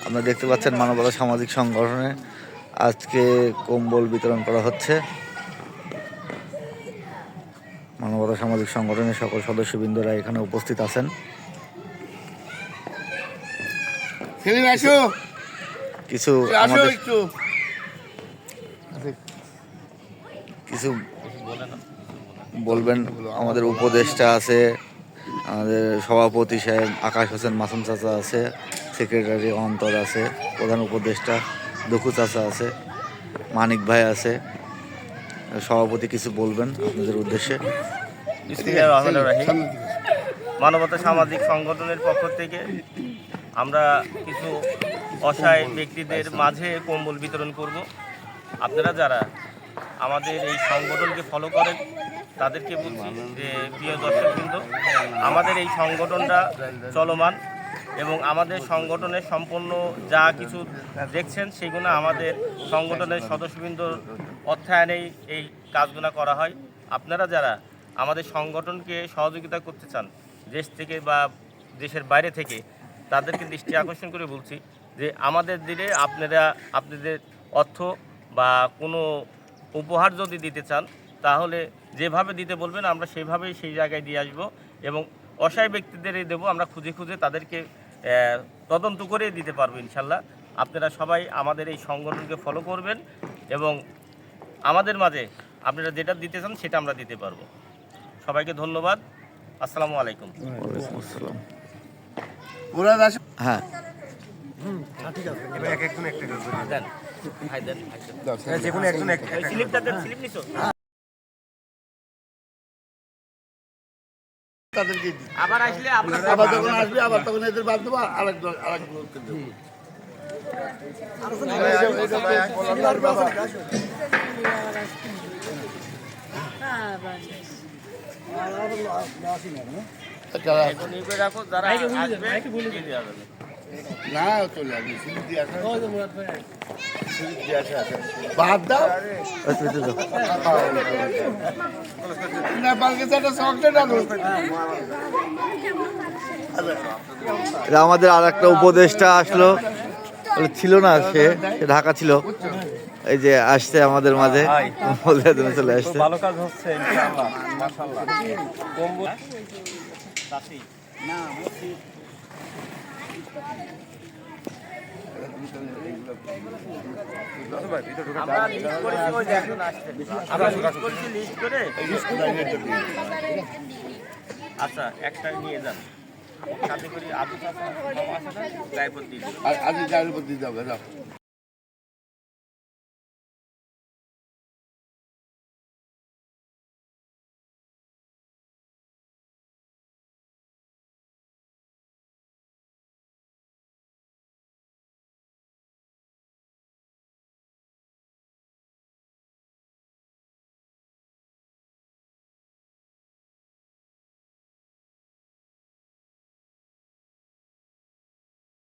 আপনারা দেখতে পাচ্ছেন মানবতা সামাজিক সংগঠনে আজকে কম্বল বিতরণ করা হচ্ছে। মানবতা সামাজিক সংগঠনের সকল সদস্যবৃন্দরা এখানে উপস্থিত আছেন। কিছু বলবেন আমাদের উপদেষ্টা আছে, আমাদের সভাপতি সাহেব আকাশ হোসেন মাসুম চাচা আছে, সেক্রেটারি অন্তর আছে, প্রধান উপদেষ্টা দুখু চাচা আছে, মানিক ভাই আছে। সভাপতি কিছু বলবেন আপনাদের উদ্দেশ্যে। মানবতা সামাজিক সংগঠনের পক্ষ থেকে আমরা কিছু অসহায় ব্যক্তিদের মাঝে কম্বল বিতরণ করব। আপনারা যারা আমাদের এই সংগঠনকে ফলো করেন তাদেরকে বলছি যে প্রিয় দর্শকবৃন্দ, আমাদের এই সংগঠনটা চলমান এবং আমাদের সংগঠনের সম্পূর্ণ যা কিছু দেখছেন সেগুলো আমাদের সংগঠনের সদস্যবৃন্দর অর্থায়নেই এই কাজগুলো করা হয়। আপনারা যারা আমাদের সংগঠনকে সহযোগিতা করতে চান দেশ থেকে বা দেশের বাইরে থেকে, তাদেরকে দৃষ্টি আকর্ষণ করে বলছি যে আমাদের দিলে আপনারা আপনাদের অর্থ বা কোনো উপহার যদি দিতে চান তাহলে যেভাবে দিতে বলবেন আমরা সেভাবেই সেই জায়গায় দিয়ে আসবো এবং অসহায় ব্যক্তিদেরই দেবো। আমরা খুঁজে খুঁজে তাদেরকে তদন্ত করে দিতে পারবো ইনশাল্লাহ। আপনারা সবাই আমাদের এই সংগঠনকে ফলো করবেন এবং আমাদের মাঝে আপনারা যেটা দিতে চান সেটা আমরা দিতে পারবো। সবাইকে ধন্যবাদ। আসসালামু আলাইকুম। হ্যাঁ, আবার আসলে আবার যখন আসবে আবার তখন এদের বাদ দেবো আরেকজন না চলে বাদ দাও আমাদের আর একটা উপদেষ্টা আসলো, ছিল না, সে ঢাকা ছিল, এই যে আসছে আমাদের মাঝে, চলে আসছে। ভালো কাজ হচ্ছে ইনশাআল্লাহ, মাশাআল্লাহ। আচ্ছা, একটা নিয়ে যান সাথে করে। আজকে গায়ে পত্তি দিয়ে যাবে।